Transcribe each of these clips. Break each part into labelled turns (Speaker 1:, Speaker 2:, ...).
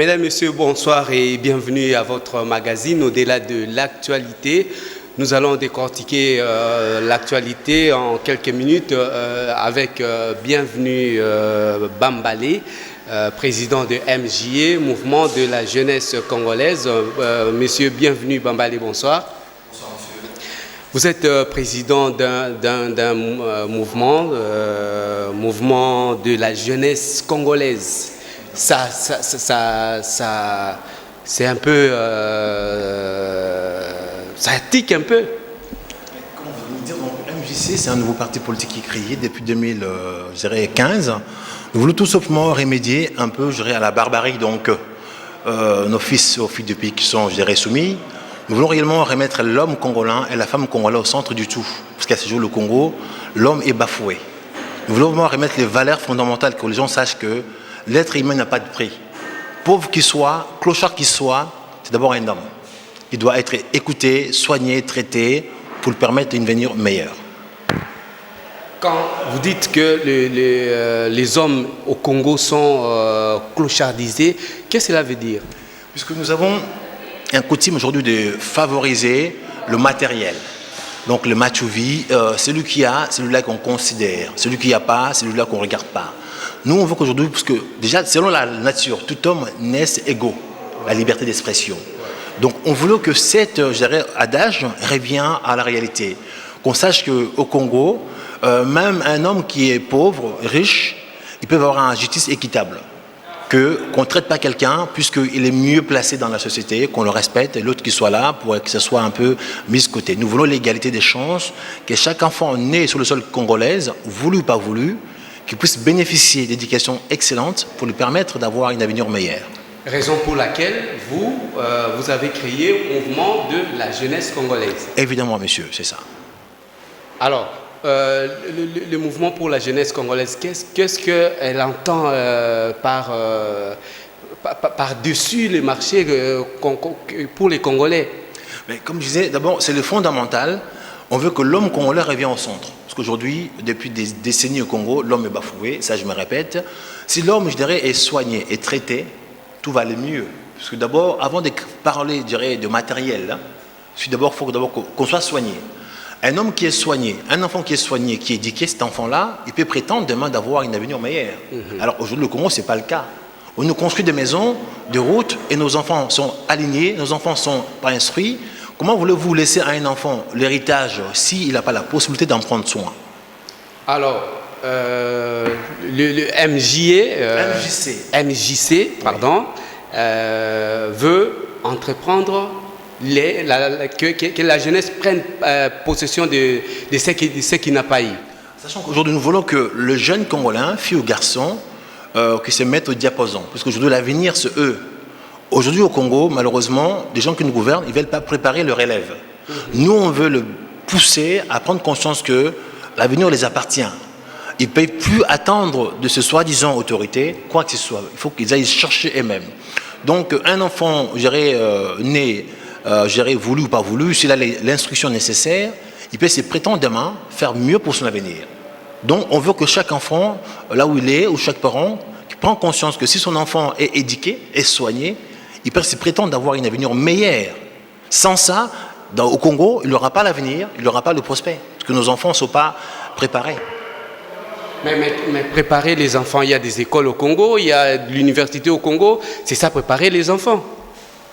Speaker 1: Mesdames, Messieurs, bonsoir et bienvenue à votre magazine Au-delà de l'actualité. Nous allons décortiquer l'actualité en quelques minutes avec bienvenue Bambalé, président de MJA, Mouvement de la jeunesse congolaise. Monsieur, bienvenue Bambalé, bonsoir.
Speaker 2: Bonsoir monsieur.
Speaker 1: Vous êtes président d'un mouvement, mouvement de la jeunesse congolaise. Ça c'est un peu, ça tique un peu.
Speaker 2: Comment vous dire, donc, MJC, c'est un nouveau parti politique qui est créé depuis 2015. Nous voulons tout simplement remédier un peu, à la barbarie, donc nos fils aux filles de pays qui sont, soumis. Nous voulons réellement remettre l'homme congolais et la femme congolaise au centre du tout. Parce qu'à ce jour, le Congo, l'homme est bafoué. Nous voulons vraiment remettre les valeurs fondamentales, que les gens sachent que l'être humain n'a pas de prix. Pauvre qu'il soit, clochard qu'il soit, c'est d'abord un homme. Il doit être écouté, soigné, traité pour lui permettre d'une venir meilleure.
Speaker 1: Quand vous dites que les hommes au Congo sont clochardisés, qu'est-ce que cela veut dire?
Speaker 2: Puisque nous avons un coutume aujourd'hui de favoriser le matériel. Donc le macho-vie, celui qui a, celui-là qu'on considère. Celui qui n'a pas, celui-là qu'on ne regarde pas. Nous, on veut qu'aujourd'hui, parce que déjà, selon la nature, tout homme naisse égaux, la liberté d'expression. Donc on voulait que cet adage revienne à la réalité. Qu'on sache qu'au Congo, même un homme qui est pauvre, riche, il peut avoir une justice équitable. Qu'on ne traite pas quelqu'un puisqu'il est mieux placé dans la société, qu'on le respecte, et l'autre qui soit là pour que ce soit un peu mis de côté. Nous voulons l'égalité des chances, que chaque enfant né sur le sol congolais, voulu ou pas voulu, qu'il puisse bénéficier d'éducation excellente pour lui permettre d'avoir un avenir meilleur.
Speaker 1: Raison pour laquelle vous avez créé le mouvement de la jeunesse congolaise.
Speaker 2: Évidemment, monsieur, c'est ça.
Speaker 1: Alors, le mouvement pour la jeunesse congolaise, qu'est-ce qu'elle entend par-dessus le marché pour les Congolais?
Speaker 2: Mais comme je disais, d'abord, c'est le fondamental. On veut que l'homme congolais revienne au centre. Parce qu'aujourd'hui, depuis des décennies au Congo, l'homme est bafoué, ça je me répète. Si l'homme, est soigné et traité, tout va aller mieux. Parce que d'abord, avant de parler, de matériel, il faut qu'on soit soigné. Un homme qui est soigné, un enfant qui est soigné, qui est éduqué, cet enfant-là, il peut prétendre demain d'avoir une avenir meilleure. Alors aujourd'hui, le Congo, ce n'est pas le cas. On nous construit des maisons, des routes, et nos enfants sont alignés, nos enfants sont pas instruits. Comment voulez-vous laisser à un enfant l'héritage s'il n'a pas la possibilité d'en prendre soin?
Speaker 1: Alors, le MJC, pardon, veut entreprendre que la jeunesse prenne possession de ce qui n'a pas eu.
Speaker 2: Sachant qu'aujourd'hui, nous voulons que le jeune Congolais, fille ou garçon, qui se mettent au diapason. Parce qu'aujourd'hui, l'avenir, c'est eux. Aujourd'hui, au Congo, malheureusement, des gens qui nous gouvernent, ils ne veulent pas préparer leur élève. Nous, on veut le pousser à prendre conscience que l'avenir les appartient. Ils ne peuvent plus attendre de ce soi-disant autorité, quoi que ce soit. Il faut qu'ils aillent chercher eux-mêmes. Donc, un enfant, né, voulu ou pas voulu, s'il a l'instruction nécessaire, il peut se prétendre demain faire mieux pour son avenir. Donc, on veut que chaque enfant, là où il est, ou chaque parent, qui prend conscience que si son enfant est éduqué, est soigné, il peut se prétendre d'avoir un avenir meilleur. Sans ça, au Congo, il n'aura pas l'avenir, il n'aura pas le prospect, parce que nos enfants ne sont pas préparés.
Speaker 1: Mais préparer les enfants, il y a des écoles au Congo, il y a de l'université au Congo, c'est ça, préparer les enfants.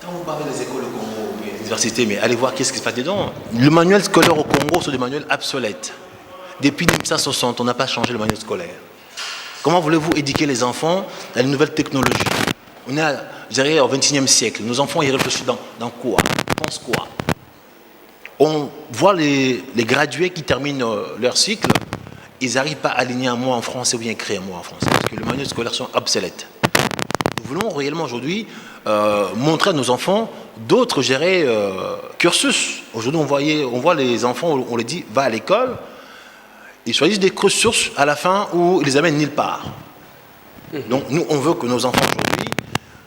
Speaker 2: Quand vous parlez des écoles au Congo, des universités, mais allez voir qu'est-ce qui se passe dedans. Le manuel scolaire au Congo, c'est des manuels obsolètes. Depuis 1960, on n'a pas changé le manuel scolaire. Comment voulez-vous éduquer les enfants dans les nouvelles technologies? On est au XXIe siècle. Nos enfants, ils réfléchissent dans quoi? Ils pensent quoi? On voit les gradués qui terminent leur cycle, ils n'arrivent pas à aligner un mot en français ou bien écrire un mot en français, parce que les manuels scolaires sont obsolètes. Nous voulons réellement aujourd'hui montrer à nos enfants d'autres cursus. Aujourd'hui, on voit les enfants, on les dit, va à l'école, ils choisissent des cursus à la fin où ils les amènent nulle part. Donc nous, on veut que nos enfants aujourd'hui,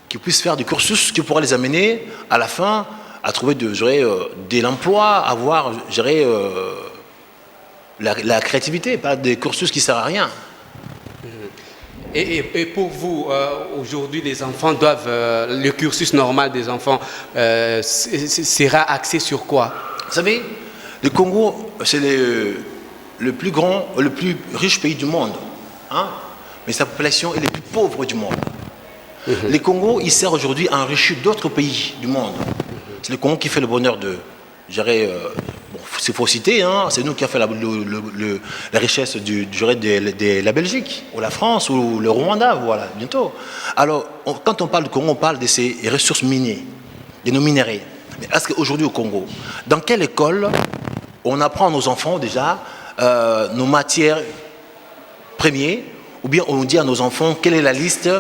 Speaker 2: qu'ils puissent faire des cursus qui pourraient les amener à la fin à trouver de l'emploi, à avoir la créativité, pas des cursus qui ne servent à rien.
Speaker 1: Et pour vous, aujourd'hui, les enfants doivent, le cursus normal des enfants sera axé sur quoi?
Speaker 2: Vous savez, le Congo, c'est le plus grand, le plus riche pays du monde, hein? Mais sa population est la plus pauvre du monde. Le Congo, il sert aujourd'hui à enrichir d'autres pays du monde. C'est le Congo qui fait le bonheur de, je dirais, il faut citer, hein, c'est nous qui avons fait la richesse de la Belgique, ou la France, ou le Rwanda, voilà, bientôt. Alors, quand on parle du Congo, on parle de ses ressources minières, de nos minéraux. Mais est-ce qu'aujourd'hui au Congo, dans quelle école on apprend à nos enfants déjà nos matières premières, ou bien on dit à nos enfants quelle est la liste,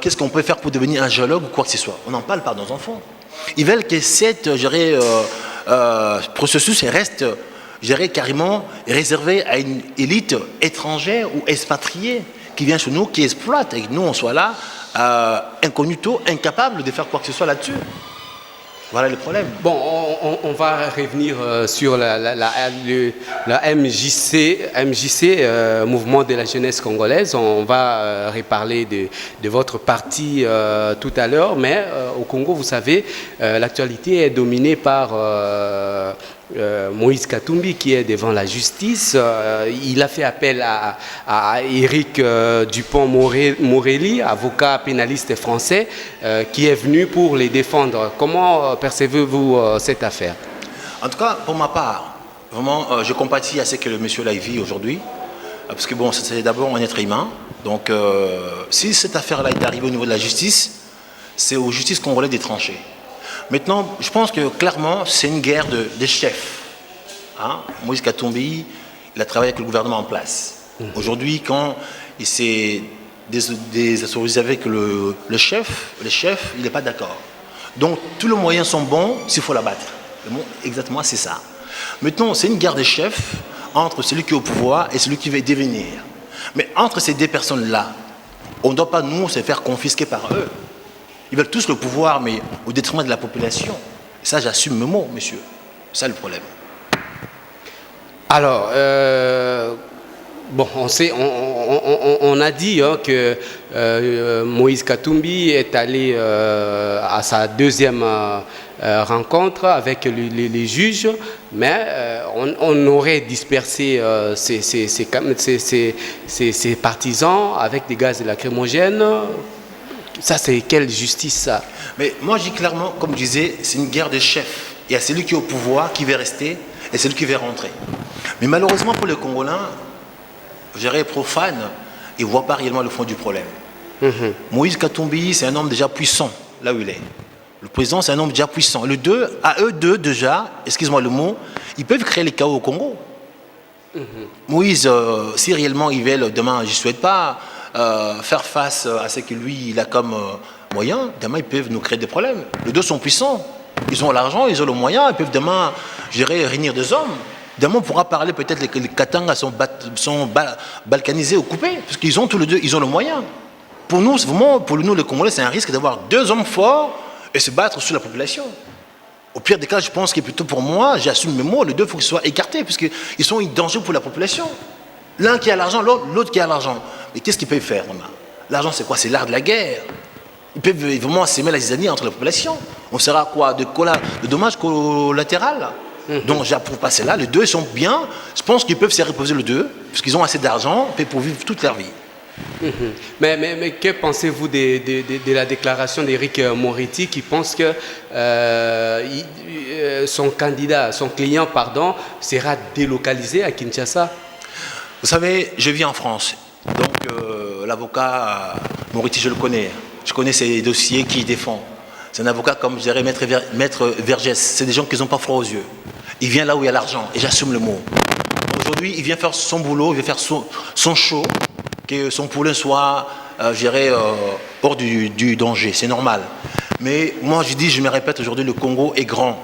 Speaker 2: qu'est-ce qu'on peut faire pour devenir un géologue ou quoi que ce soit. On n'en parle pas à nos enfants. Ils veulent que cette processus reste carrément réservé à une élite étrangère ou expatriée qui vient chez nous, qui exploite, et que nous on soit là, incognito, incapable de faire quoi que ce soit là-dessus. Voilà le problème.
Speaker 1: Bon, on va revenir sur la MJC, Mouvement de la jeunesse congolaise. On va reparler de votre parti tout à l'heure, mais au Congo, vous savez, l'actualité est dominée par Moïse Katumbi qui est devant la justice. Il a fait appel à Éric Dupond-Morelli, avocat pénaliste français, qui est venu pour les défendre. Comment percevez-vous cette affaire?
Speaker 2: En tout cas, pour ma part, vraiment, je compatis à ce que le monsieur là vit aujourd'hui, parce que bon, c'est d'abord un être humain. Donc, si cette affaire-là est arrivée au niveau de la justice, c'est aux justices congolaises de trancher. Maintenant, je pense que clairement, c'est une guerre de chefs. Hein? Moïse Katumbi, il a travaillé avec le gouvernement en place. Aujourd'hui, quand il s'est désautorisé avec le chef, il n'est pas d'accord. Donc, tous les moyens sont bons s'il faut la battre. Exactement, c'est ça. Maintenant, c'est une guerre de chefs entre celui qui est au pouvoir et celui qui veut devenir. Mais entre ces deux personnes-là, on ne doit pas, nous, se faire confisquer par eux. Ils veulent tous le pouvoir, mais au détriment de la population. Et ça, j'assume mes mots, monsieur. C'est ça le problème.
Speaker 1: Alors, bon, on a dit que Moïse Katumbi est allé à sa deuxième rencontre avec les juges, mais on aurait dispersé ses partisans avec des gaz lacrymogènes. Ça, c'est quelle justice, ça?
Speaker 2: Mais moi, je dis clairement, comme je disais, c'est une guerre de chefs. Il y a celui qui est au pouvoir, qui veut rester, et celui qui veut rentrer. Mais malheureusement, pour les Congolais, je dirais profanes, ils ne voient pas réellement le fond du problème. Moïse Katumbi, c'est un homme déjà puissant, là où il est. Le président, c'est un homme déjà puissant. À eux deux, déjà, excuse-moi le mot, ils peuvent créer les chaos au Congo. Moïse, si réellement ils veulent, demain, je ne souhaite pas, faire face à ce que lui, il a comme moyen, demain, ils peuvent nous créer des problèmes. Les deux sont puissants. Ils ont l'argent, ils ont le moyen, ils peuvent demain, je dirais, réunir des hommes. Demain, on pourra parler peut-être que les Katanga sont balkanisés ou coupés, parce qu'ils ont tous les deux, ils ont le moyen. Pour nous, vraiment, pour nous, les Congolais, c'est un risque d'avoir deux hommes forts et se battre sur la population. Au pire des cas, je pense que plutôt pour moi, j'assume mes mots, les deux, il faut qu'ils soient écartés, puisqu'ils sont un danger pour la population. L'un qui a l'argent, l'autre qui a l'argent. Mais qu'est-ce qu'ils peuvent faire, vraiment? L'argent, c'est quoi? C'est l'art de la guerre. Ils peuvent vraiment s'aimer la zizanie entre la population. On sera quoi? De dommages collatéraux. Donc, j'approuve pas cela. Les deux, ils sont bien. Je pense qu'ils peuvent se reposer les deux, puisqu'ils ont assez d'argent pour vivre toute leur vie.
Speaker 1: Mais que pensez-vous de la déclaration d'Éric Moretti qui pense que son client, sera délocalisé à Kinshasa?
Speaker 2: Vous savez, je vis en France. Donc, l'avocat Moretti, je le connais. Je connais ses dossiers qu'il défend. C'est un avocat comme, je dirais, Maître Vergès. C'est des gens qui n'ont pas froid aux yeux. Il vient là où il y a l'argent, et j'assume le mot. Aujourd'hui, il vient faire son boulot, il vient faire son show, que son poulain soit, je dirais, hors du danger. C'est normal. Mais moi, je me répète, aujourd'hui, le Congo est grand.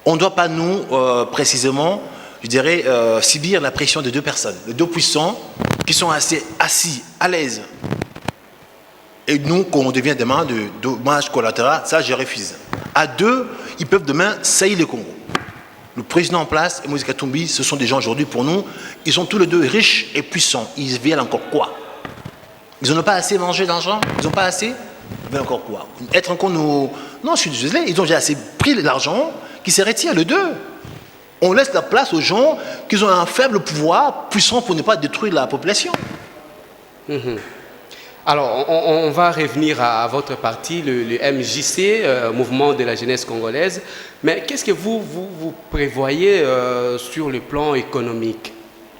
Speaker 2: On ne doit pas, nous, précisément, je dirais, subir la pression de deux personnes, de deux puissants, qui sont assez assis, à l'aise. Et nous, qu'on devient demain de dommages collatéraux, ça, je refuse. À deux, ils peuvent demain saillir le Congo. Le président en place et Moïse Katumbi, ce sont des gens aujourd'hui pour nous, ils sont tous les deux riches et puissants. Ils veulent encore quoi? Ils n'ont pas assez mangé d'argent? Ils n'ont pas assez? Mais encore quoi? Être encore nous... Non, je suis désolé, ils ont déjà assez pris l'argent qui se retire, le deux. On laisse la place aux gens qui ont un faible pouvoir puissant pour ne pas détruire la population.
Speaker 1: Alors, on va revenir à votre parti, le MJC, Mouvement de la jeunesse congolaise. Mais qu'est-ce que vous prévoyez sur le plan économique?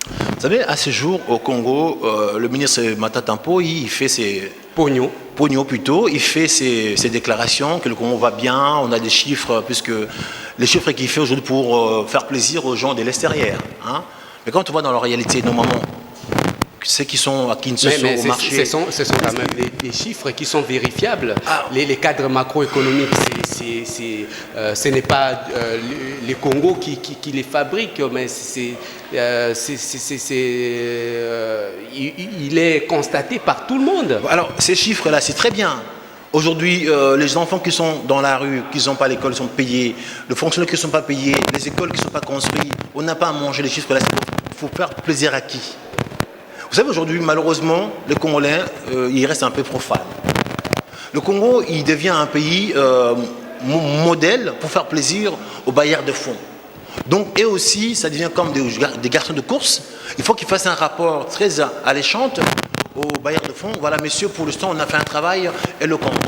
Speaker 2: Vous savez, à ce jour, au Congo, le ministre Matata Mpo, il fait ses... Pogno plutôt, il fait ses déclarations que le Congo va bien, on a des chiffres, puisque les chiffres qu'il fait aujourd'hui pour faire plaisir aux gens de l'extérieur. Hein. Mais quand on voit dans la réalité, normalement, ceux qui sont à Kinshasa au marché...
Speaker 1: Ce sont quand même des chiffres qui sont vérifiables. Les cadres macroéconomiques, ce n'est pas le Congo qui les fabrique, mais il est constaté par tout le monde.
Speaker 2: Alors, ces chiffres-là, c'est très bien. Aujourd'hui, les enfants qui sont dans la rue, qui n'ont pas l'école, sont payés. Les fonctionnaires qui ne sont pas payés, les écoles qui ne sont pas construites. On n'a pas à manger les chiffres-là. Il faut faire plaisir à qui? Vous savez, aujourd'hui, malheureusement, le Congolais, il reste un peu profane. Le Congo, il devient un pays modèle pour faire plaisir aux bailleurs de fonds. Donc, eux aussi, ça devient comme des garçons de course. Il faut qu'ils fassent un rapport très alléchant aux bailleurs de fonds. Voilà, messieurs, pour l'instant, on a fait un travail et le compte.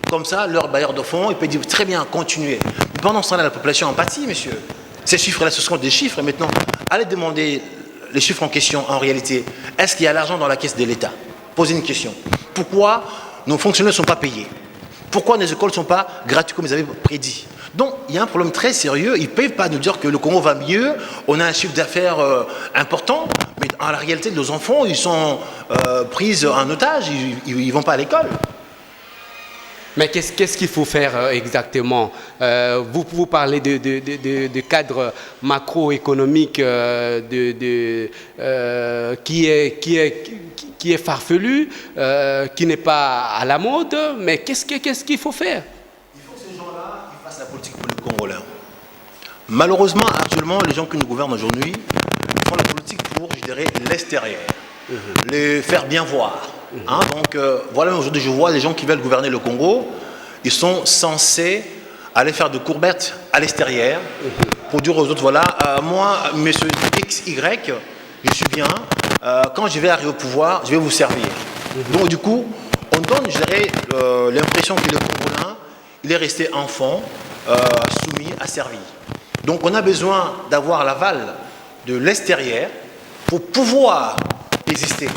Speaker 2: Comme ça, leur bailleur de fonds, il peut dire très bien, continuez. Mais pendant ce temps-là, la population en pâtit, messieurs. Ces chiffres-là, ce sont des chiffres. Et maintenant, allez demander les chiffres en question, en réalité. Est-ce qu'il y a l'argent dans la caisse de l'État? Posez une question. Pourquoi nos fonctionnaires ne sont pas payés? Pourquoi nos écoles ne sont pas gratuites comme ils avaient prédit? Donc, il y a un problème très sérieux. Ils ne peuvent pas nous dire que le Congo va mieux, on a un chiffre d'affaires important, mais en la réalité, nos enfants, ils sont pris en otage, ils ne vont pas à l'école.
Speaker 1: Mais qu'est-ce qu'il faut faire exactement? Vous parlez de cadre macroéconomique qui est farfelu, qui n'est pas à la mode, mais qu'est-ce qu'il faut faire?
Speaker 2: Il faut que ces gens-là fassent la politique pour le Congolais. Malheureusement, actuellement, les gens qui nous gouvernent aujourd'hui font la politique pour, je dirais, l'extérieur, les faire bien voir. Hein, donc voilà, aujourd'hui je vois les gens qui veulent gouverner le Congo, ils sont censés aller faire de courbettes à l'extérieur pour dire aux autres, voilà, moi, monsieur XY, je suis bien, quand je vais arriver au pouvoir, je vais vous servir. Donc du coup, on donne, je dirais, l'impression que le Congolais, il est resté enfant, soumis, asservi. Donc on a besoin d'avoir l'aval de l'extérieur pour pouvoir exister.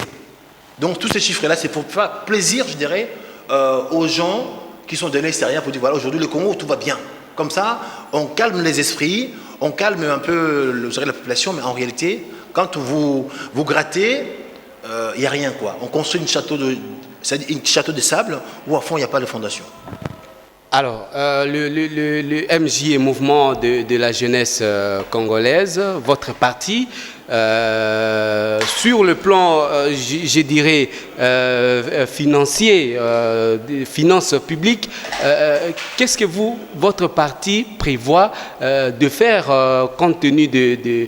Speaker 2: Donc tous ces chiffres-là, c'est pour faire plaisir, je dirais, aux gens qui sont de l'extérieur pour dire, voilà, aujourd'hui le Congo, tout va bien. Comme ça, on calme les esprits, on calme un peu, je dirais, la population, mais en réalité, quand vous grattez, il n'y a rien, quoi. On construit un château de sable où, à fond, il n'y a pas de fondation.
Speaker 1: Alors, le MJ, Mouvement de la jeunesse congolaise, votre parti, sur le plan, je dirais, financier, des finances publiques, qu'est-ce que votre parti prévoit de faire compte tenu de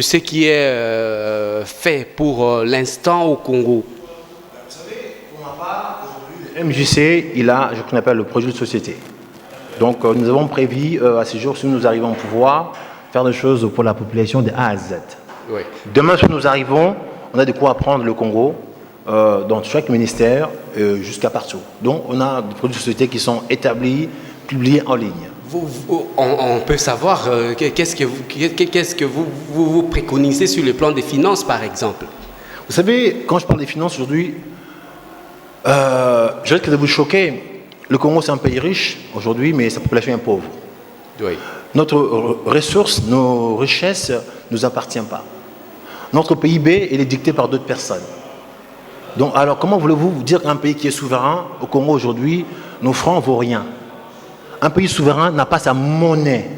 Speaker 1: ce qui est fait pour l'instant au Congo?
Speaker 2: Vous savez, pour ma part, le MJC, il a ce qu'on appelle le projet de société. Donc nous avons prévu à ce jour, si nous arrivons au pouvoir, faire des choses pour la population de A à Z.
Speaker 1: Oui.
Speaker 2: Demain, si nous arrivons, on a de quoi apprendre le Congo dans chaque ministère jusqu'à partout. Donc on a des projets de société qui sont établis, publiés en ligne.
Speaker 1: On peut savoir qu'est-ce que vous préconisez sur le plan des finances, par exemple?
Speaker 2: Vous savez, quand je parle des finances aujourd'hui, je risque de vous choquer. Le Congo, c'est un pays riche aujourd'hui, mais sa population est pauvre.
Speaker 1: Oui.
Speaker 2: Notre ressource, nos richesses ne nous appartiennent pas. Notre PIB, il est dicté par d'autres personnes. Donc, alors, comment voulez-vous dire qu'un pays qui est souverain, au Congo aujourd'hui, nos francs ne vaut rien? Un pays souverain n'a pas sa monnaie.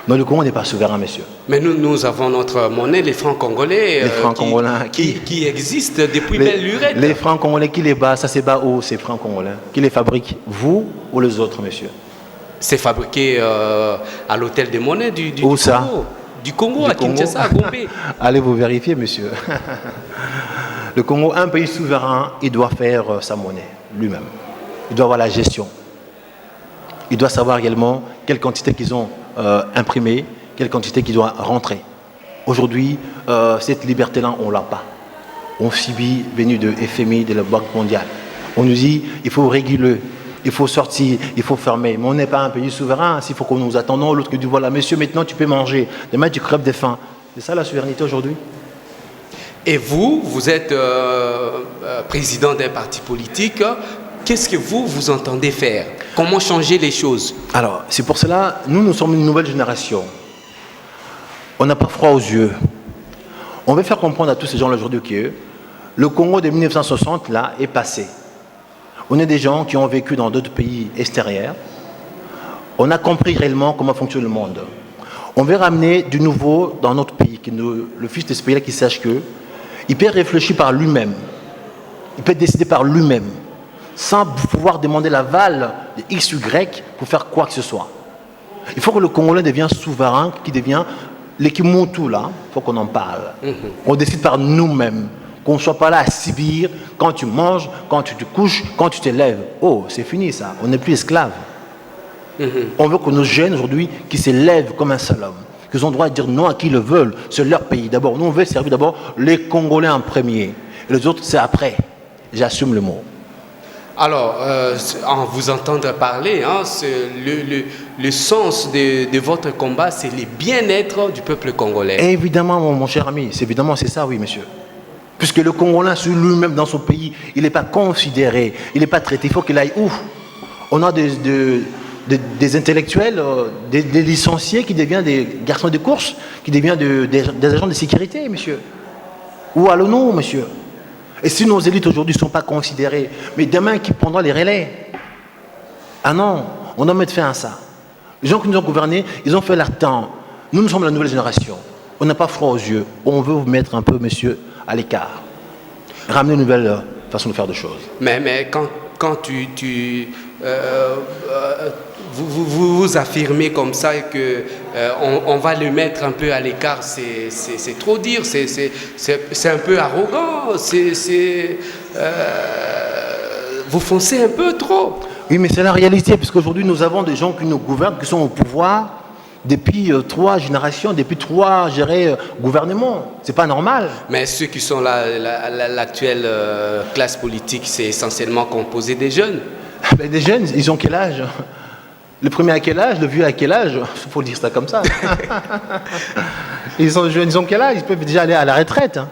Speaker 2: Mais le Congo n'est pas souverain, messieurs.
Speaker 1: Mais nous avons notre monnaie, les francs congolais,
Speaker 2: les francs congolais
Speaker 1: qui existent depuis belle lurette.
Speaker 2: Les francs congolais, qui les bat? Ça se bat où, ces francs congolais? Qui les fabrique? Vous ou les autres, messieurs?
Speaker 1: C'est fabriqué à l'hôtel des monnaies du
Speaker 2: Où ça?
Speaker 1: Congo, à Kinshasa, à Gombe.
Speaker 2: Allez vous vérifier, monsieur. Le Congo, un pays souverain, il doit faire sa monnaie lui-même. Il doit avoir la gestion. Il doit savoir également quelle quantité qu'ils ont imprimée, quelle quantité qui doit rentrer. Aujourd'hui, cette liberté-là, on ne l'a pas. On subit, venu de FMI, de la Banque mondiale. On nous dit, il faut réguler, il faut sortir, il faut fermer. Mais on n'est pas un pays souverain. S'il faut que nous attendons, l'autre qui dit, voilà, monsieur, maintenant tu peux manger. Demain, tu crèves de faim. C'est ça la souveraineté aujourd'hui.
Speaker 1: Et vous, vous êtes président d'un parti politique. Qu'est-ce que vous entendez faire? Comment changer les choses?
Speaker 2: Alors, c'est pour cela, nous sommes une nouvelle génération. On n'a pas froid aux yeux. On veut faire comprendre à tous ces gens-là aujourd'hui que le Congo de 1960, là, est passé. On est des gens qui ont vécu dans d'autres pays extérieurs. On a compris réellement comment fonctionne le monde. On veut ramener du nouveau dans notre pays, le fils de ce pays-là qui sache qu'il peut réfléchir par lui-même. Il peut décider par lui-même, sans pouvoir demander l'aval de X ou Y pour faire quoi que ce soit. Il faut que le Congolais devienne souverain, qui devient l'équipe Montou, là, il faut qu'on en parle. On décide par nous-mêmes, qu'on ne soit pas là à subir quand tu manges, quand tu te couches, quand tu te lèves. Oh, c'est fini ça, on n'est plus esclaves. On veut que nos jeunes aujourd'hui, qui se lèvent comme un seul homme, qu'ils ont le droit de dire non à qui le veulent, c'est leur pays d'abord. Nous, on veut servir d'abord les Congolais en premier, et les autres, c'est après. J'assume le mot.
Speaker 1: Alors, en vous entendre parler, hein, le sens de votre combat, c'est le bien-être du peuple congolais.
Speaker 2: Évidemment, mon cher ami, c'est ça, oui, monsieur. Puisque le Congolais, sur lui-même, dans son pays, il n'est pas considéré, il n'est pas traité. Il faut qu'il aille où? On a des intellectuels, des licenciés qui deviennent des garçons de course, qui deviennent des agents de sécurité, monsieur. Où allons-nous, monsieur? Et si nos élites aujourd'hui ne sont pas considérées, mais demain, qui prendra les relais? Ah non, on doit mettre fin à ça. Les gens qui nous ont gouvernés, ils ont fait leur temps. Nous sommes la nouvelle génération. On n'a pas froid aux yeux. On veut vous mettre un peu, monsieur, à l'écart. Ramener une nouvelle façon de faire des choses.
Speaker 1: Mais quand vous affirmez comme ça que on va le mettre un peu à l'écart, c'est trop dire, c'est un peu arrogant, vous foncez un peu trop.
Speaker 2: Oui, mais c'est la réalité, puisqu'aujourd'hui nous avons des gens qui nous gouvernent, qui sont au pouvoir depuis 3 générations, depuis 3 gouvernements. C'est pas normal.
Speaker 1: Mais ceux qui sont là, l'actuelle classe politique, c'est essentiellement composé des jeunes.
Speaker 2: Mais des jeunes, ils ont quel âge? Le premier à quel âge? Le vieux à quel âge? Il faut dire ça comme ça. Ils sont jeunes, ils ont quel âge? Ils peuvent déjà aller à la retraite. Hein.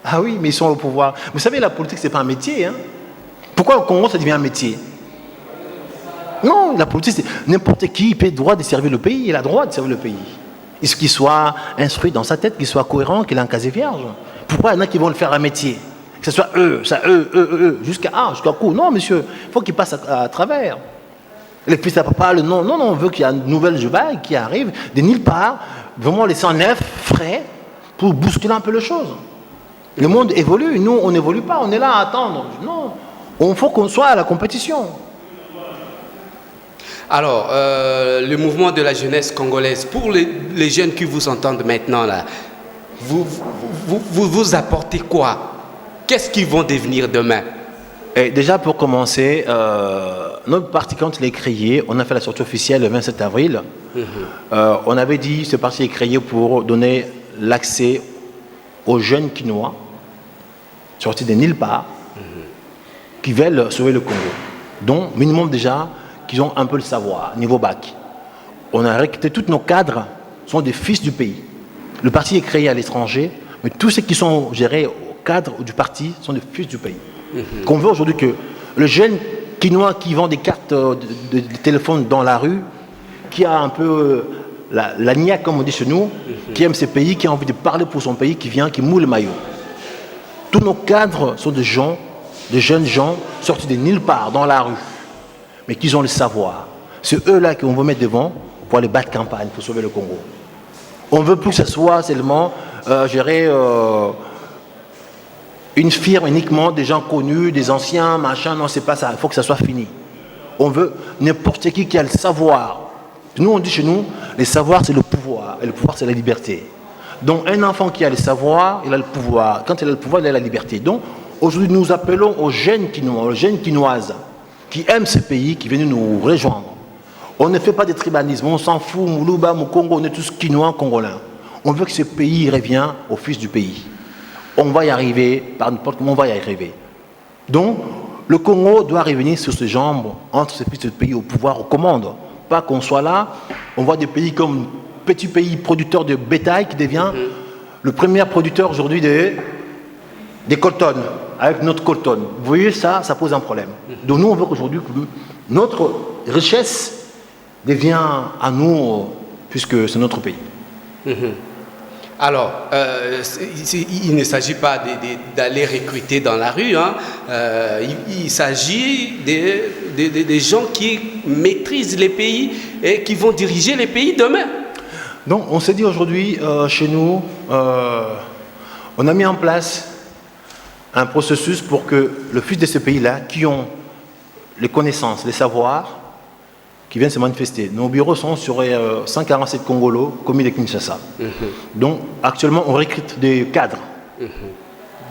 Speaker 2: Ah oui, mais ils sont au pouvoir. Vous savez, la politique, c'est pas un métier. Hein. Pourquoi au Congo, ça devient un métier? Non, la politique, c'est n'importe qui peut droit de servir le pays. Il a droit de servir le pays. Qu'il soit instruit dans sa tête, qu'il soit cohérent, qu'il ait un casier vierge. Pourquoi il y en a qui vont le faire un métier? Que ce soit jusqu'à coup. Non, monsieur, il faut qu'il passe à travers. Les fils à papa, le non. Non, on veut qu'il y ait une nouvelle vague qui arrive de nulle part, vraiment laisser en neuf, frais, pour bousculer un peu les choses. Le monde évolue, nous, on n'évolue pas, on est là à attendre. Non, il faut qu'on soit à la compétition.
Speaker 1: Alors, le mouvement de la jeunesse congolaise, pour les jeunes qui vous entendent maintenant, là, vous apportez quoi? Qu'est-ce qu'ils vont devenir demain?
Speaker 2: Et déjà, pour commencer, notre parti, quand il est créé, on a fait la sortie officielle le 27 avril. On avait dit que ce parti est créé pour donner l'accès aux jeunes Quinois, sortis de nulle part, qui veulent sauver le Congo. Donc, minimum déjà, qu'ils ont un peu le savoir, niveau bac. On a recruté tous nos cadres, sont des fils du pays. Le parti est créé à l'étranger, mais tous ceux qui sont gérés au cadre du parti sont des fils du pays. Qu'on veut aujourd'hui que le jeune Quinois qui vend des cartes de téléphone dans la rue, qui a un peu la niaque, comme on dit chez nous, qui aime ses pays, qui a envie de parler pour son pays, qui vient, qui moule le maillot. Tous nos cadres sont des gens, des jeunes gens sortis de nulle part dans la rue, mais qui ont le savoir. C'est eux-là qu'on veut mettre devant pour aller battre campagne, pour sauver le Congo. On ne veut plus que ce soit seulement une firme uniquement des gens connus, des anciens, machin. Non, c'est pas ça. Il faut que ça soit fini. On veut n'importe qui a le savoir. Nous, on dit chez nous, le savoir, c'est le pouvoir. Et le pouvoir, c'est la liberté. Donc un enfant qui a le savoir, il a le pouvoir. Quand il a le pouvoir, il a la liberté. Donc aujourd'hui, nous appelons aux jeunes Quinois, aux jeunes Quinoises qui aiment ce pays, qui viennent nous rejoindre. On ne fait pas de tribalisme, on s'en fout, Moulouba, Moukongo, on est tous Quinois, Congolais. On veut que ce pays revienne au fils du pays. On va y arriver, par n'importe comment on va y arriver. Donc, le Congo doit revenir sur ses jambes, entre ce fils de pays au pouvoir, aux commandes. Pas qu'on soit là, on voit des pays comme petit pays producteur de bétail qui devient le premier producteur aujourd'hui des colton, avec notre colton. Vous voyez, ça pose un problème. Donc nous, on veut qu'aujourd'hui, notre richesse devient à nous, puisque c'est notre pays.
Speaker 1: Alors, il ne s'agit pas d'aller recruter dans la rue, hein. Il s'agit des gens qui maîtrisent les pays et qui vont diriger les pays demain.
Speaker 2: Donc, on s'est dit aujourd'hui, chez nous, on a mis en place un processus pour que le fils de ce pays-là, qui ont les connaissances, les savoirs, qui viennent se manifester. Nos bureaux sont sur 147 Congolos, commis de Kinshasa. Donc, actuellement, on recrute des cadres,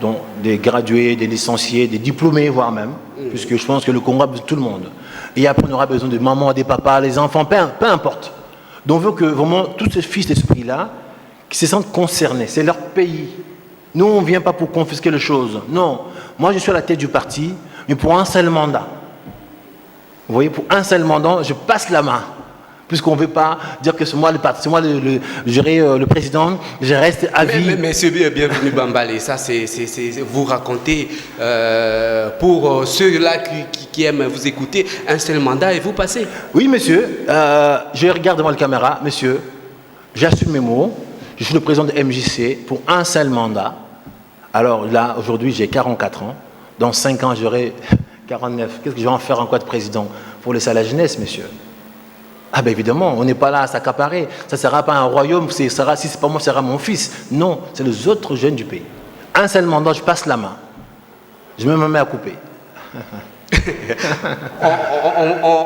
Speaker 2: donc des gradués, des licenciés, des diplômés, voire même, puisque je pense que le Congo a besoin de tout le monde. Et après, on aura besoin des mamans, des papas, les enfants, peu importe. Donc, on veut que vraiment tous ces fils de ce pays-là, qui se sentent concernés, c'est leur pays. Nous, on ne vient pas pour confisquer les choses. Non. Moi, je suis à la tête du parti, mais pour un seul mandat. Vous voyez, pour un seul mandat, je passe la main. Puisqu'on ne veut pas dire que c'est moi le parti, c'est moi le président, je reste à vie.
Speaker 1: Monsieur, bienvenue Bambale. Ça, c'est vous racontez pour ceux-là qui aiment vous écouter, un seul mandat et vous passez.
Speaker 2: Oui, monsieur. Je regarde devant la caméra, monsieur. J'assume mes mots. Je suis le président de MJC pour un seul mandat. Alors là, aujourd'hui, j'ai 44 ans. Dans 5 ans, j'aurai 49. Qu'est-ce que je vais en faire en quoi de président? Pour laisser à la jeunesse, monsieur. Ah ben évidemment, on n'est pas là à s'accaparer. Ça ne sera pas un royaume, si ce n'est pas moi, ce sera mon fils. Non, c'est les autres jeunes du pays. Un seul mandat, je passe la main. Je me mets à couper.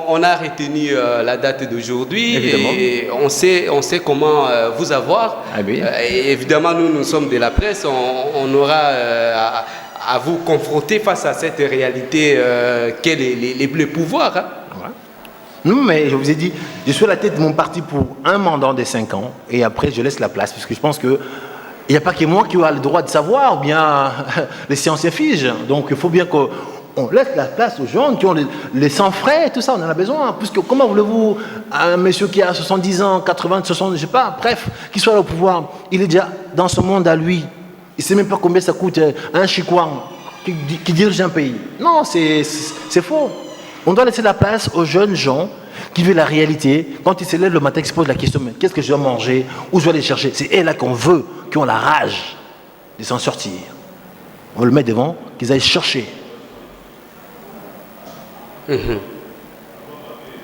Speaker 1: on a retenu la date d'aujourd'hui et on sait comment vous avoir.
Speaker 2: Ah oui.
Speaker 1: Et évidemment, nous sommes de la presse, on aura à vous confronter face à cette réalité qu'est les pouvoirs. Hein.
Speaker 2: Ouais. Non, mais je vous ai dit, je suis à la tête de mon parti pour un mandat de 5 ans et après je laisse la place parce que je pense que il n'y a pas que moi qui a le droit de savoir, bien les sciences figent. Donc il faut bien qu'on laisse la place aux gens qui ont les sans frais, tout ça, on en a besoin. Puisque comment voulez-vous un monsieur qui a 70 ans, 80, 60, je sais pas, bref, qui soit au pouvoir, il est déjà dans ce monde à lui. Il ne sait même pas combien ça coûte un Chikwang qui dirige un pays. Non, c'est faux. On doit laisser la place aux jeunes gens qui veulent la réalité. Quand ils se lèvent le matin, ils se posent la question, mais qu'est-ce que je dois manger? Où je dois aller chercher? C'est eux là qu'on veut, qui ont la rage de s'en sortir. On veut le mettre devant, qu'ils aillent chercher.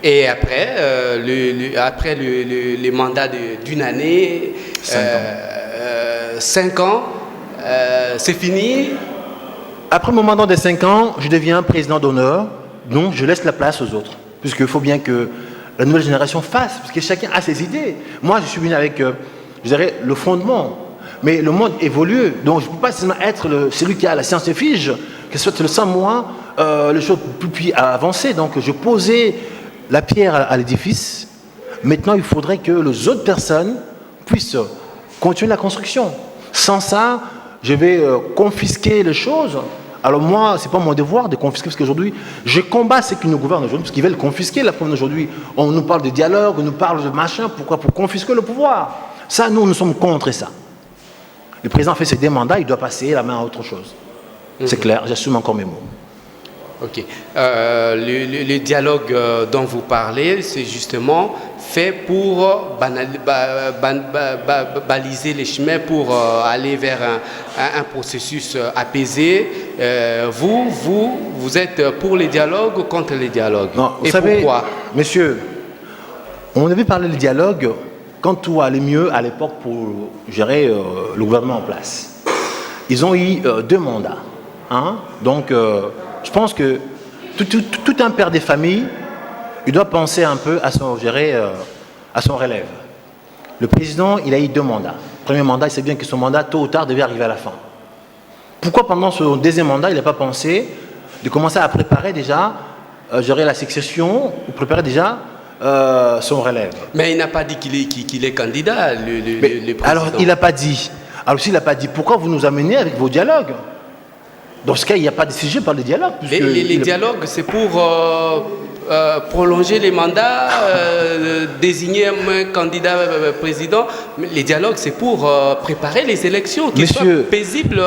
Speaker 1: Et après, le mandat d'une année, 5 ans, c'est fini.
Speaker 2: Après mon mandat de 5 ans, je deviens président d'honneur, donc je laisse la place aux autres. Puisqu'il faut bien que la nouvelle génération fasse, parce que chacun a ses idées. Moi, je suis venu avec, je dirais, le fondement. Mais le monde évolue, donc je ne peux pas seulement être celui qui a la science fige, que ce soit sans moi, les choses plus avancer. Donc je posais la pierre à l'édifice. Maintenant, il faudrait que les autres personnes puissent continuer la construction. Sans ça, je vais confisquer les choses. Alors moi, ce n'est pas mon devoir de confisquer, parce qu'aujourd'hui, je combats ceux qui nous gouvernent aujourd'hui, parce qu'ils veulent confisquer la preuve aujourd'hui. On nous parle de dialogue, on nous parle de machin, pourquoi? Pour confisquer le pouvoir. Ça, nous sommes contre ça. Le président fait ses 2 mandats, il doit passer la main à autre chose. C'est clair, j'assume encore mes mots.
Speaker 1: Ok. Le dialogue dont vous parlez, c'est justement fait pour baliser les chemins, pour aller vers un processus apaisé. Vous êtes pour les dialogues ou contre les dialogues?
Speaker 2: Non, vous
Speaker 1: et
Speaker 2: savez,
Speaker 1: pourquoi?
Speaker 2: Monsieur, on avait parlé de dialogue quand tout allait mieux à l'époque pour gérer le gouvernement en place. Ils ont eu 2 mandats. Hein? Donc, je pense que tout un père des familles, il doit penser un peu à son relève. Le président, il a eu 2 mandats. premier mandat, il sait bien que son mandat, tôt ou tard, devait arriver à la fin. Pourquoi pendant son deuxième mandat, il n'a pas pensé de commencer à préparer déjà, gérer la succession, ou préparer déjà son relève?
Speaker 1: Mais il n'a pas dit qu'il est candidat, le président.
Speaker 2: Alors, il n'a pas dit. Alors, s'il n'a pas dit, pourquoi vous nous amenez avec vos dialogues? Dans ce cas, il n'y a pas de sujet par le dialogue.
Speaker 1: Les dialogues, c'est pour prolonger les mandats, désigner un candidat président. Mais les dialogues, c'est pour préparer les élections qui soient paisibles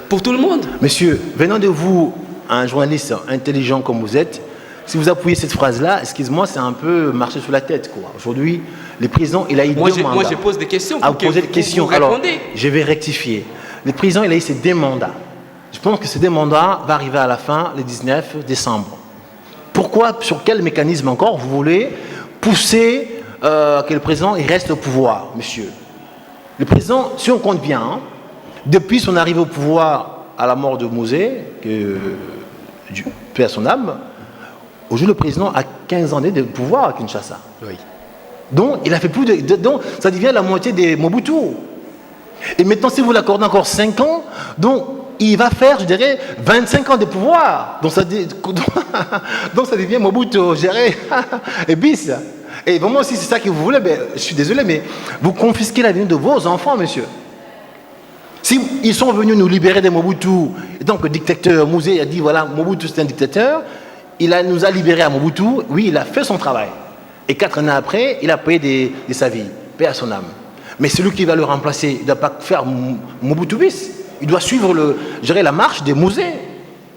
Speaker 1: pour tout le monde.
Speaker 2: Monsieur, venant de vous, un journaliste intelligent comme vous êtes, si vous appuyez cette phrase-là, excuse-moi, c'est un peu marcher sous la tête, quoi. Aujourd'hui, le président, il a eu deux mandats.
Speaker 1: Moi, je pose des questions.
Speaker 2: Vous posez des questions. Alors, je vais rectifier. Le président, il a eu ses deux mandats. Je pense que ces deux mandats vont arriver à la fin, le 19 décembre. Pourquoi, sur quel mécanisme encore vous voulez pousser que le président il reste au pouvoir, monsieur? Le président, si on compte bien, hein, depuis son arrivée au pouvoir à la mort de Mouzé, paix à son âme, aujourd'hui le président a 15 ans de pouvoir à Kinshasa.
Speaker 1: Oui.
Speaker 2: Donc, il a fait plus de... Donc, ça devient la moitié des Mobutu. Et maintenant, si vous l'accordez encore 5 ans, donc il va faire, je dirais, 25 ans de pouvoir. Donc ça devient Mobutu géré et bis. Et vraiment, si c'est ça que vous voulez, ben, je suis désolé, mais vous confisquez l'avenir de vos enfants, monsieur. Si ils sont venus nous libérer des Mobutu, donc le dictateur Mouzé a dit, voilà, Mobutu c'est un dictateur, nous a libérés à Mobutu, oui, il a fait son travail. Et 4 ans après, il a payé de sa vie, paix à son âme. Mais celui qui va le remplacer, il ne doit pas faire Mobutu bis. Il doit suivre la marche des Mouzé.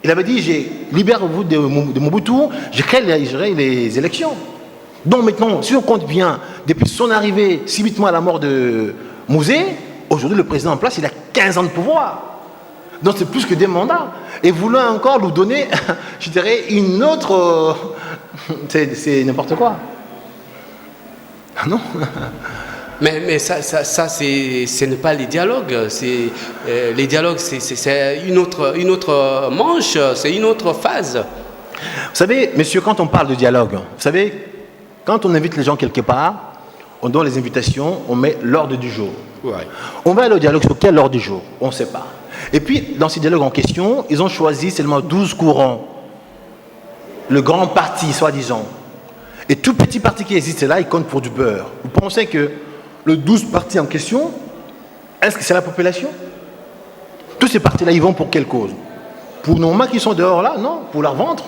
Speaker 2: Il avait dit, libère-vous de Mobutu, je crée les élections. Donc maintenant, si on compte bien, depuis son arrivée subitement à la mort de Mouzé, aujourd'hui le président en place, il a 15 ans de pouvoir. Donc c'est plus que des mandats. Et vous voulez encore nous donner, je dirais, une autre... c'est n'importe quoi. Ah non.
Speaker 1: Mais ça ce n'est pas les dialogues. Les dialogues, c'est une autre manche, c'est une autre phase.
Speaker 2: Vous savez, monsieur, quand on parle de dialogue, vous savez, quand on invite les gens quelque part, on donne les invitations, on met l'ordre du jour.
Speaker 1: Ouais.
Speaker 2: On va aller au dialogue sur quel ordre du jour? On ne sait pas. Et puis, dans ces dialogues en question, ils ont choisi seulement 12 courants. Le grand parti, soi-disant. Et tout petit parti qui existe là, il compte pour du beurre. Vous pensez que le 12 partis en question, est-ce que c'est la population? Tous ces partis-là, ils vont pour quelle cause? Pour nos mains qui sont dehors là? Non, pour leur ventre.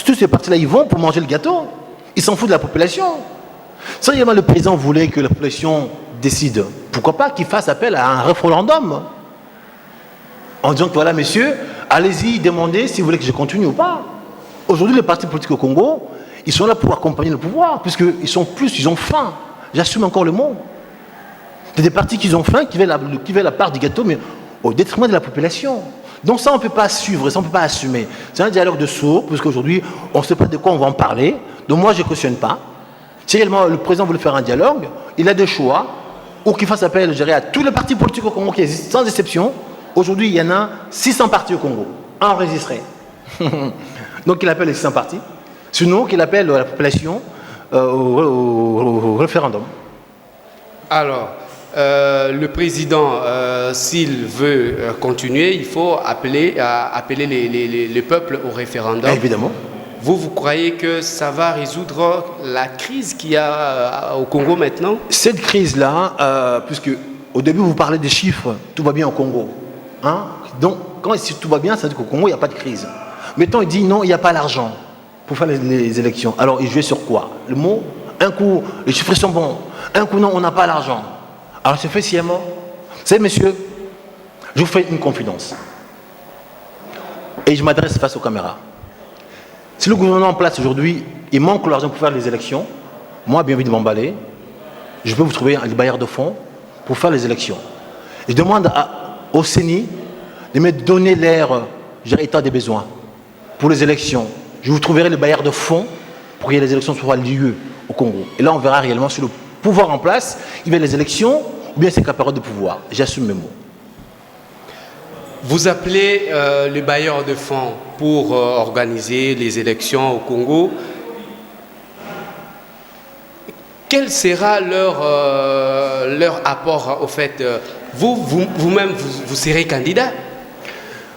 Speaker 2: Tous ces partis-là, ils vont pour manger le gâteau. Ils s'en foutent de la population. Sérieusement, le président voulait que la population décide. Pourquoi pas qu'il fasse appel à un référendum? En disant que voilà, messieurs, allez-y, demandez si vous voulez que je continue ou pas. Aujourd'hui, les partis politiques au Congo, ils sont là pour accompagner le pouvoir, puisqu'ils sont plus, ils ont faim. J'assume encore le mot. C'est des partis qui ont faim, qui veulent la part du gâteau, mais au détriment de la population. Donc ça, on ne peut pas suivre, ça, on ne peut pas assumer. C'est un dialogue de sourds, puisqu'aujourd'hui, on ne sait pas de quoi on va en parler. Donc moi, je ne cautionne pas. Si réellement le président voulait faire un dialogue, il a deux choix, ou qu'il fasse appel, je dirais, à tous les partis politiques au Congo qui existent, sans exception. Aujourd'hui, il y en a 600 partis au Congo, enregistrés. Donc il appelle les 600 partis. Sinon, qu'il appelle la population au référendum.
Speaker 1: Alors, le président, s'il veut continuer, il faut appeler le peuple au référendum.
Speaker 2: Évidemment.
Speaker 1: Vous croyez que ça va résoudre la crise qu'il y a au Congo maintenant?
Speaker 2: Cette crise-là, puisque au début vous parlez des chiffres, tout va bien au Congo. Hein? Donc, quand tout va bien, ça veut dire qu'au Congo, il n'y a pas de crise. Mettons, il dit non, il n'y a pas l'argent pour faire les élections. Alors, il jouait sur quoi? Le mot, un coup, les chiffres sont bons. Un coup, non, on n'a pas l'argent. Alors, c'est fait sciemment. Vous savez, messieurs, je vous fais une confidence. Et je m'adresse face aux caméras. Si le gouvernement en place aujourd'hui, il manque l'argent pour faire les élections, moi, bien évidemment, m'emballer, je peux vous trouver un bailleur de fonds pour faire les élections. Et je demande au CENI de me donner l'air, état des besoins pour les élections. Je vous trouverai le bailleur de fonds pour que les élections soient lieu au Congo. Et là, on verra réellement si le pouvoir en place, il veut les élections ou bien c'est capable de pouvoir. J'assume mes mots.
Speaker 1: Vous appelez le bailleur de fonds pour organiser les élections au Congo. quel sera leur apport au fait vous-même, vous serez candidat?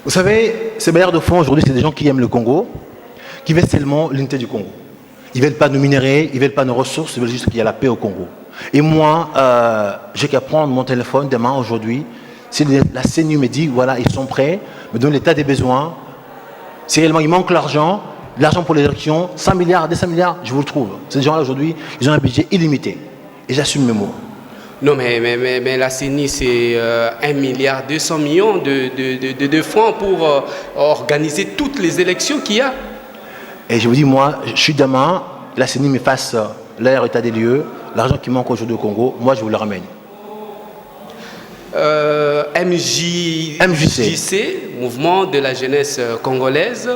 Speaker 2: Vous savez, ces bailleurs de fonds aujourd'hui, c'est des gens qui aiment le Congo, qui veulent seulement l'unité du Congo. Ils ne veulent pas nos minéraux, ils ne veulent pas nos ressources, ils veulent juste qu'il y ait la paix au Congo. Et moi, j'ai qu'à prendre mon téléphone demain, aujourd'hui, si la CNU me dit, voilà, ils sont prêts, me donnent l'état des besoins, si réellement il manque l'argent pour les élections, 100 milliards, 200 milliards, je vous le trouve. Ces gens-là, aujourd'hui, ils ont un budget illimité. Et j'assume mes mots.
Speaker 1: Non, mais la CENI, c'est 1,2 milliard de francs pour organiser toutes les élections qu'il y a.
Speaker 2: Et je vous dis, moi, je suis demain, la CENI me fasse leur état des lieux, l'argent qui manque aujourd'hui au Congo, moi, je vous le ramène.
Speaker 1: MJC, Mouvement de la jeunesse congolaise,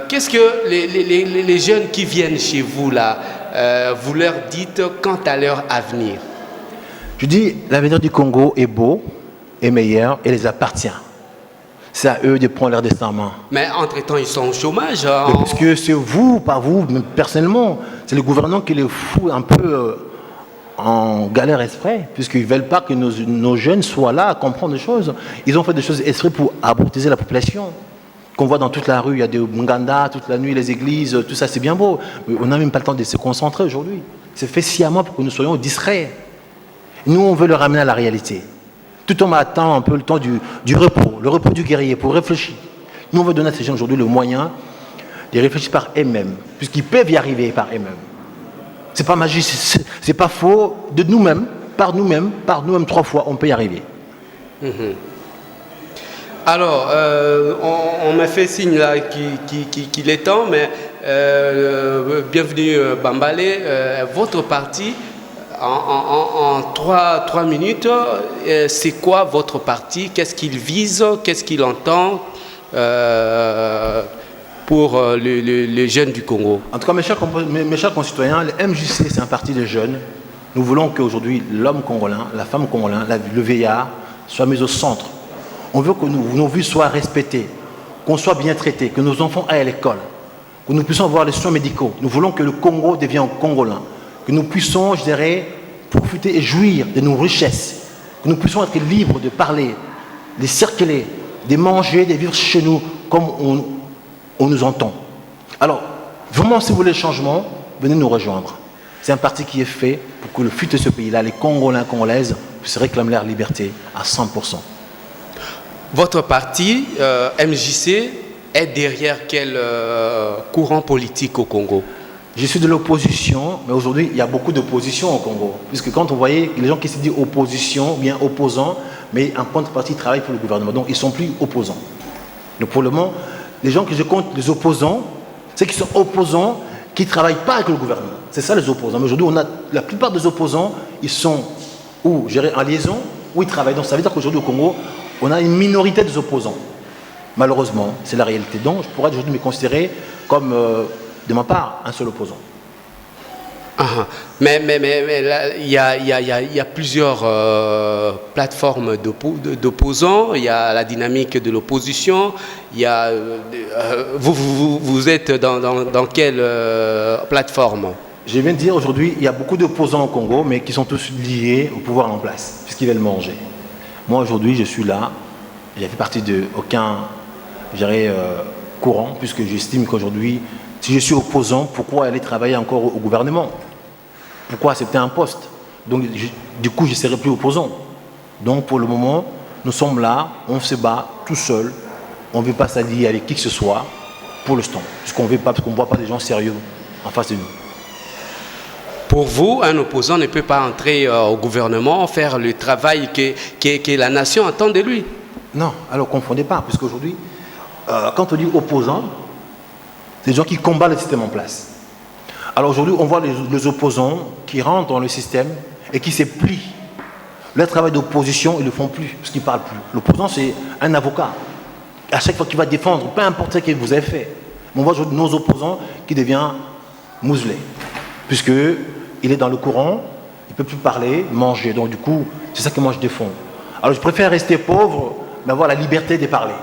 Speaker 1: qu'est-ce que les jeunes qui viennent chez vous, là, vous leur dites quant à leur avenir?
Speaker 2: Je dis, l'avenir du Congo est beau, est meilleur et les appartient. C'est à eux de prendre leur destin en main.
Speaker 1: Mais entre-temps, ils sont au chômage.
Speaker 2: Parce que c'est vous, pas vous, mais personnellement. C'est le gouvernement qui les fout un peu en galère exprès, puisqu'ils ne veulent pas que nos jeunes soient là à comprendre des choses. Ils ont fait des choses exprès pour abortiser la population. Qu'on voit dans toute la rue, il y a des Munganda, toute la nuit, les églises, tout ça, c'est bien beau. Mais on n'a même pas le temps de se concentrer aujourd'hui. C'est fait sciemment pour que nous soyons distraits. Nous, on veut le ramener à la réalité. Tout en attendant un peu le temps du repos, le repos du guerrier, pour réfléchir. Nous, on veut donner à ces gens aujourd'hui le moyen de réfléchir par eux-mêmes, puisqu'ils peuvent y arriver par eux-mêmes. C'est pas magique, c'est pas faux. De nous-mêmes, par nous-mêmes, 3 fois, on peut y arriver.
Speaker 1: Alors, on m'a fait signe là qu'il est temps, mais bienvenue Bambalé, votre parti. En 3 minutes, c'est quoi votre parti? Qu'est-ce qu'il vise? Qu'est-ce qu'il entend pour les jeunes du Congo?
Speaker 2: En tout cas, mes chers concitoyens, le MJC, c'est un parti de jeunes. Nous voulons qu'aujourd'hui, l'homme congolais, la femme congolaise, le vieillard, soient mis au centre. On veut que nos vies soient respectées, qu'on soit bien traités, que nos enfants aillent à l'école, que nous puissions avoir les soins médicaux. Nous voulons que le Congo devienne congolais. Que nous puissions, je dirais, profiter et jouir de nos richesses, que nous puissions être libres de parler, de circuler, de manger, de vivre chez nous comme on nous entend. Alors, vraiment, si vous voulez le changement, venez nous rejoindre. C'est un parti qui est fait pour que le futur de ce pays-là, les Congolais, Congolaises, puissent réclamer leur liberté à 100%.
Speaker 1: Votre parti, MJC, est derrière quel courant politique au Congo?
Speaker 2: Je suis de l'opposition, mais aujourd'hui, il y a beaucoup d'opposition au Congo. Puisque quand on voyait les gens qui se disent opposition, ou bien opposants, mais en contrepartie, ils travaillent pour le gouvernement. Donc, ils ne sont plus opposants. Donc, pour le moment, les gens que je compte, les opposants, c'est qu'ils sont opposants, qui ne travaillent pas avec le gouvernement. C'est ça, les opposants. Mais aujourd'hui, la plupart des opposants, ils sont ou en liaison, ou ils travaillent. Donc, ça veut dire qu'aujourd'hui, au Congo, on a une minorité des opposants. Malheureusement, c'est la réalité. Donc, je pourrais aujourd'hui me considérer comme... de ma part, un seul opposant.
Speaker 1: Mais là, il y a plusieurs plateformes d'opposants. Il y a la dynamique de l'opposition. Vous êtes dans quelle plateforme?
Speaker 2: Je viens de dire aujourd'hui, il y a beaucoup d'opposants au Congo, mais qui sont tous liés au pouvoir en place, puisqu'ils veulent manger. Moi, aujourd'hui, je suis là. Je ne fais partie d'aucun courant, puisque j'estime qu'aujourd'hui, si je suis opposant, pourquoi aller travailler encore au gouvernement? Pourquoi accepter un poste? Donc, du coup, je ne serai plus opposant. Donc, pour le moment, nous sommes là, on se bat tout seul. On ne veut pas s'allier avec qui que ce soit pour l'instant. Puisqu'on ne voit pas des gens sérieux en face de nous.
Speaker 1: Pour vous, un opposant ne peut pas entrer au gouvernement, faire le travail que la nation attend de lui? Non,
Speaker 2: alors ne confondez pas. Puisqu'aujourd'hui, quand on dit opposant, c'est des gens qui combattent le système en place. Alors aujourd'hui, on voit les opposants qui rentrent dans le système et qui se plient. Leur travail d'opposition, ils ne le font plus, parce qu'ils ne parlent plus. L'opposant, c'est un avocat. À chaque fois qu'il va défendre, peu importe ce que vous avez fait. On voit aujourd'hui nos opposants qui deviennent muselés, puisqu'il est dans le courant, il ne peut plus parler, manger. Donc du coup, c'est ça que moi je défends. Alors je préfère rester pauvre, mais avoir la liberté de parler.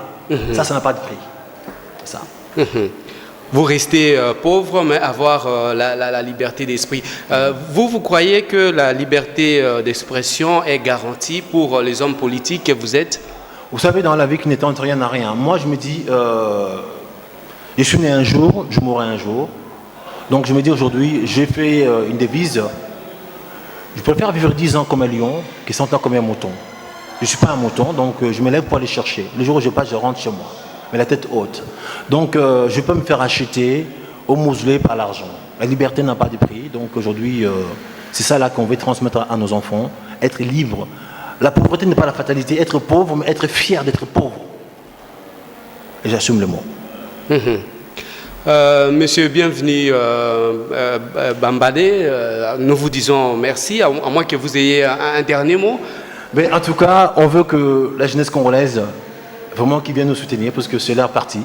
Speaker 2: Ça n'a pas de prix. C'est ça.
Speaker 1: Vous restez pauvre, mais avoir la liberté d'esprit. Vous croyez que la liberté d'expression est garantie pour les hommes politiques que vous êtes?
Speaker 2: Vous savez, dans la vie qui n'est entre rien à rien, moi je me dis, je suis né un jour, je mourrai un jour. Donc je me dis aujourd'hui, j'ai fait une devise, je préfère vivre 10 ans comme un lion que 100 ans comme un mouton. Je ne suis pas un mouton, donc je me lève pour aller chercher. Le jour où je passe, je rentre chez moi, mais la tête haute. Donc je peux me faire acheter au mausolée par l'argent. La liberté n'a pas de prix, donc aujourd'hui, c'est ça là qu'on veut transmettre à nos enfants, être libre. La pauvreté n'est pas la fatalité, être pauvre, mais être fier d'être pauvre. Et j'assume le mot.
Speaker 1: Monsieur, bienvenue Bambadé. Nous vous disons merci, à moins que vous ayez un dernier mot.
Speaker 2: Mais en tout cas, on veut que la jeunesse congolaise, vraiment qui vienne nous soutenir, parce que c'est leur parti.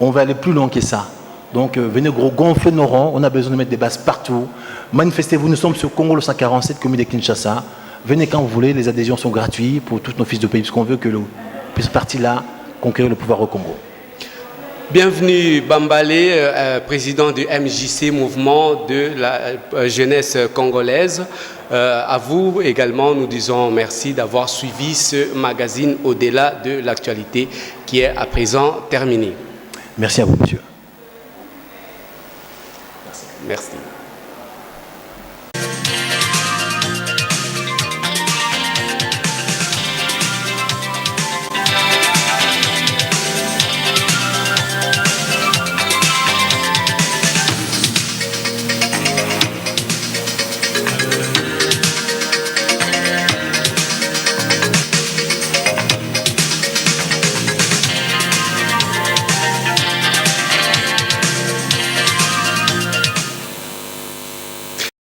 Speaker 2: On va aller plus loin que ça. Donc venez gros gonfler nos rangs, on a besoin de mettre des bases partout. Manifestez-vous, nous sommes sur Congo le 147, commune de Kinshasa. Venez quand vous voulez, les adhésions sont gratuites pour tous nos fils de pays, parce qu'on veut que ce parti-là conquérir le pouvoir au Congo.
Speaker 1: Bienvenue Bambalé, président du MJC, mouvement de la jeunesse congolaise. À vous également, nous disons merci d'avoir suivi ce magazine au-delà de l'actualité qui est à présent terminé.
Speaker 2: Merci à vous, monsieur.
Speaker 1: Merci.